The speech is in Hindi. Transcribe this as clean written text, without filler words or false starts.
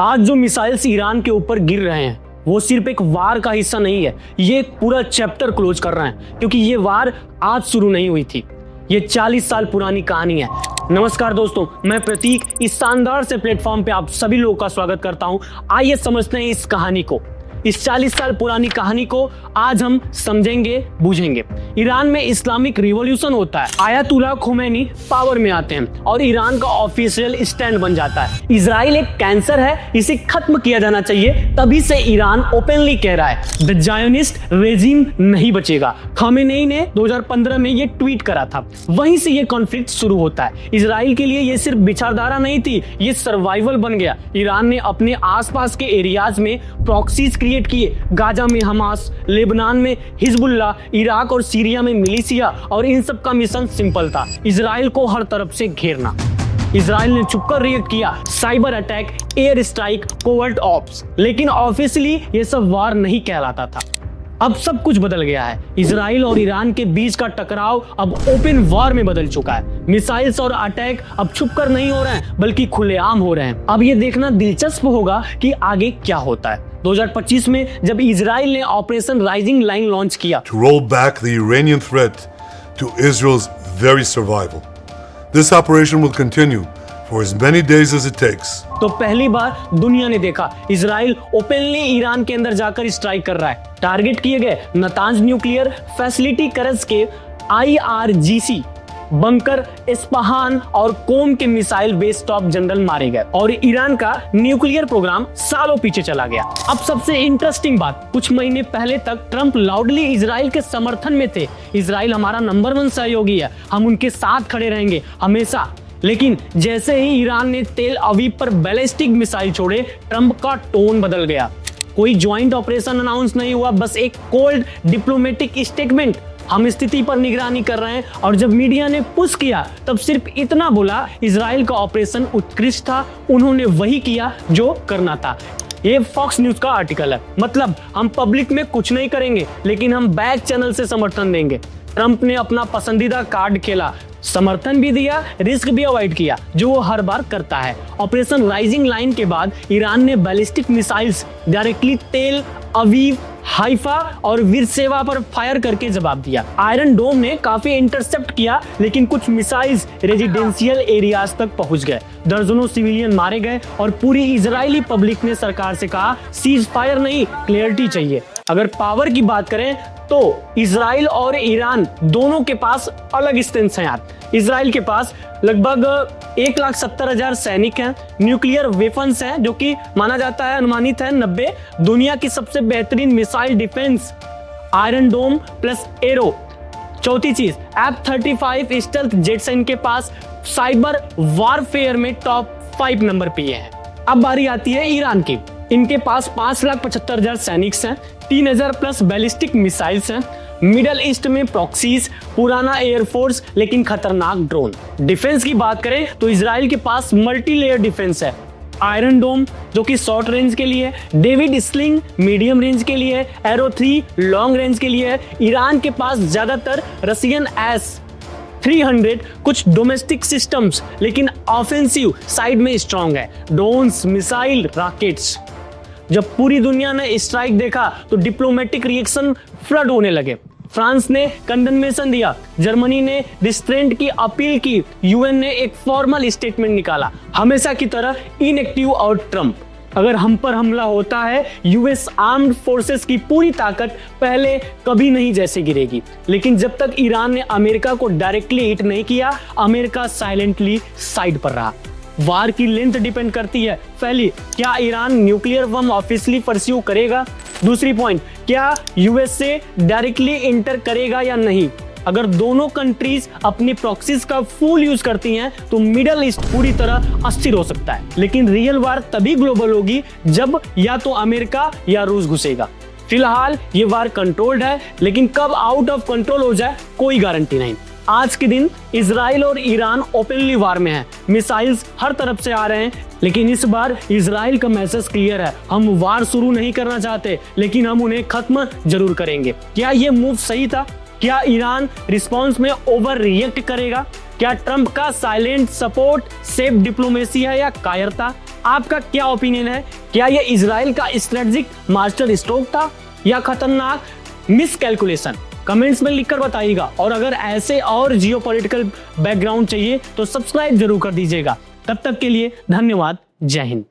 आज जो मिसाइल्स ईरान के ऊपर गिर रहे हैं वो सिर्फ एक वार का हिस्सा नहीं है, ये एक पूरा चैप्टर क्लोज कर रहे हैं, क्योंकि ये वार आज शुरू नहीं हुई थी, ये 40 साल पुरानी कहानी है। नमस्कार दोस्तों, मैं प्रतीक इस शानदार से प्लेटफॉर्म पे आप सभी लोगों का स्वागत करता हूं। आइए समझते हैं इस कहानी को, इस 40 साल पुरानी कहानी को आज हम समझेंगे, बूझेंगे। ईरान में इस्लामिक रिवॉल्यूशन होता है, आयतुल्लाह खुमैनी पावर में आते हैं और ईरान का ऑफिशियल स्टैंड बन जाता है। इजराइल एक कैंसर है, इसे खत्म किया जाना चाहिए, तभी से ईरान ओपनली कह रहा है द ज़ायोनिस्ट रेजिम नहीं बचेगा। खामेनेई ने 2015 में ये ट्वीट करा था, वहीं से ये कॉन्फ्लिक्ट शुरू होता है। इजराइल के लिए ये सिर्फ विचारधारा नहीं थी, ये सर्वाइवल बन गया। ईरान ने अपने आसपास के एरियाज में प्रॉक्सीज क्रिएट किए, गाजा में हमास, लेबनान में हिजबुल्लाह, इराक और सीरिया में मिलिशिया, और इन सब का मिशन सिंपल था, इजराइल को हर तरफ से घेरना। इजराइल ने चुपकर रिएक्ट किया, cyber attack, air strike, covert ops, लेकिन ऑफिशियली ये सब वार नहीं कहलाता था। अब सब कुछ बदल गया है, इजराइल और ईरान के बीच का टकराव अब ओपन वॉर में बदल चुका है। मिसाइल्स और अटैक अब छुपकर नहीं हो रहे हैं, बल्कि खुलेआम हो रहे हैं। अब ये देखना दिलचस्प होगा कि आगे क्या होता है। 2025 में जब इजराइल ने ऑपरेशन राइजिंग लाइन लॉन्च किया, to roll back the Iranian threat to Israel's very survival. This operation will continue for as many days as it takes. तो पहली बार दुनिया ने देखा इजराइल ओपनली ईरान के अंदर जाकर स्ट्राइक कर रहा है। टारगेट किए गए नातांज न्यूक्लियर फैसिलिटी, करज के IRGC बंकर, इस्पाहान और कोम के मिसाइल बेस टॉप जनरल मारे गए और ईरान का न्यूक्लियर प्रोग्राम सालों पीछे चला गया। अब सबसे इंटरेस्टिंग बात, कुछ महीने पहले तक ट्रंप लाउडली इजराइल के समर्थन में थे। इजराइल हमारा नंबर 1 सहयोगी है, हम उनके साथ खड़े रहेंगे हमेशा। लेकिन जैसे ही ईरान ने तेल अवीव पर बैलिस्टिक मिसाइल छोड़े, ट्रंप का टोन बदल गया। कोई ज्वाइंट ऑपरेशन अनाउंस नहीं हुआ, बस एक कोल्ड डिप्लोमेटिक स्टेटमेंट, हम स्थिति पर निगरानी कर रहे हैं। और जब मीडिया ने पुश किया तब सिर्फ इतना बोला, इजराइल का ऑपरेशन उत्कृष्ट था, उन्होंने वही किया जो करना था। ये फॉक्स न्यूज का आर्टिकल है, मतलब हम पब्लिक में कुछ नहीं करेंगे, लेकिन हम बैक चैनल से समर्थन देंगे। ट्रंप ने अपना पसंदीदा कार्ड खेला, समर्थन भी दिया, रिस्क भी अवॉइड किया, जो वो हर बार करता है। ऑपरेशन राइजिंग लाइन के बाद ईरान ने बैलिस्टिक मिसाइल्स डायरेक्टली तेल अवीव, हाइफा और वीरशेवा पर फायर करके जवाब दिया। आयरन डोम ने काफी इंटरसेप्ट किया, लेकिन कुछ मिसाइल्स रेजिडेंशियल एरियाज तक पहुंच गए, दर्जनों सिविलियन मारे गए और पूरी इजरायली पब्लिक ने सरकार से कहा सीज फायर नहीं, क्लियरिटी चाहिए। अगर पावर की बात करें तो इजराइल और ईरान दोनों के पास अलग स्ट्रेंथ हैं यार। इजराइल के पास लगभग 1,70,000 सैनिक हैं, न्यूक्लियर वेपन्स हैं जो कि माना जाता है, अनुमानित है 90, दुनिया की सबसे बेहतरीन मिसाइल डिफेंस, आयरन डोम प्लस एरो। चौथी चीज, F-35 स्टेल्थ जेट्स इनके पास, साइबर वॉरफेयर में टॉप 5 नंबर पे हैं। अब बारी आती है ईरान की। इनके पास 5,75,000 सैनिक हैं, 3,000 प्लस बैलिस्टिक मिसाइल्स हैं, मिडल ईस्ट में प्रॉक्सीज, पुराना एयरफोर्स लेकिन खतरनाक ड्रोन। डिफेंस की बात करें तो इजराइल के पास मल्टी लेयर डिफेंस है, आयरन डोम जो कि शॉर्ट रेंज के लिए, डेविड स्लिंग मीडियम रेंज के लिए, एरो 3 लॉन्ग रेंज के लिए। ईरान के पास ज्यादातर रशियन S-300 कुछ डोमेस्टिक सिस्टम्स, लेकिन ऑफेंसिव साइड में स्ट्रांग है, ड्रोन्स, मिसाइल, रॉकेट्स। जब पूरी दुनिया ने स्ट्राइक देखा तो डिप्लोमेटिक रिएक्शन फ्लड होने लगे। फ्रांस ने कंडेनमेशन दिया, जर्मनी ने रिस्ट्रेंट की अपील की, यूएन ने एक फॉर्मल स्टेटमेंट निकाला। हमेशा की तरह इनएक्टिव और ट्रंप। अगर हम पर हमला होता है, यूएस आर्म्ड फोर्सेस की पूरी ताकत पहले कभी नहीं जैसे गिरेगी। लेकिन जब तक ईरान ने अमेरिका को डायरेक्टली हिट नहीं किया, अमेरिका साइलेंटली साइड पर रहा। वार की लेंथ डिपेंड करती है, पहली, क्या Iran nuclear bomb officially pursue करेगा, दूसरी पॉइंट, क्या यूएसए डायरेक्टली इंटर करेगा या नहीं। अगर दोनों कंट्रीज अपनी प्रॉक्सीज का फुल यूज करती हैं तो मिडल ईस्ट पूरी तरह अस्थिर हो सकता है। लेकिन रियल वार तभी ग्लोबल होगी जब या तो अमेरिका या रूस घुसेगा। फिलहाल ये वार कंट्रोल्ड है, लेकिन कब आउट ऑफ कंट्रोल हो जाए कोई गारंटी नहीं। आज के दिन इजराइल और ईरान ओपनली वार में हैं, मिसाइल्स हर तरफ से आ रहे हैं, लेकिन इस बार इजराइल का मैसेज क्लियर है, हम वार शुरू नहीं करना चाहते, लेकिन हम उन्हें खत्म जरूर करेंगे। क्या ये मूव सही था? क्या ईरान रिस्पॉन्स में ओवर रिएक्ट करेगा? क्या ट्रंप का साइलेंट सपोर्ट सेफ डिप्लोमेसी है या कायरता? आपका क्या ओपिनियन है? क्या यह इजराइल का स्ट्रेटेजिक मास्टर स्ट्रोक था या खतरनाक मिस कैलकुलेशन? कमेंट्स में लिखकर बताइएगा। और अगर ऐसे और जियोपॉलिटिकल बैकग्राउंड चाहिए तो सब्सक्राइब जरूर कर दीजिएगा। तब तक के लिए धन्यवाद। जय हिंद।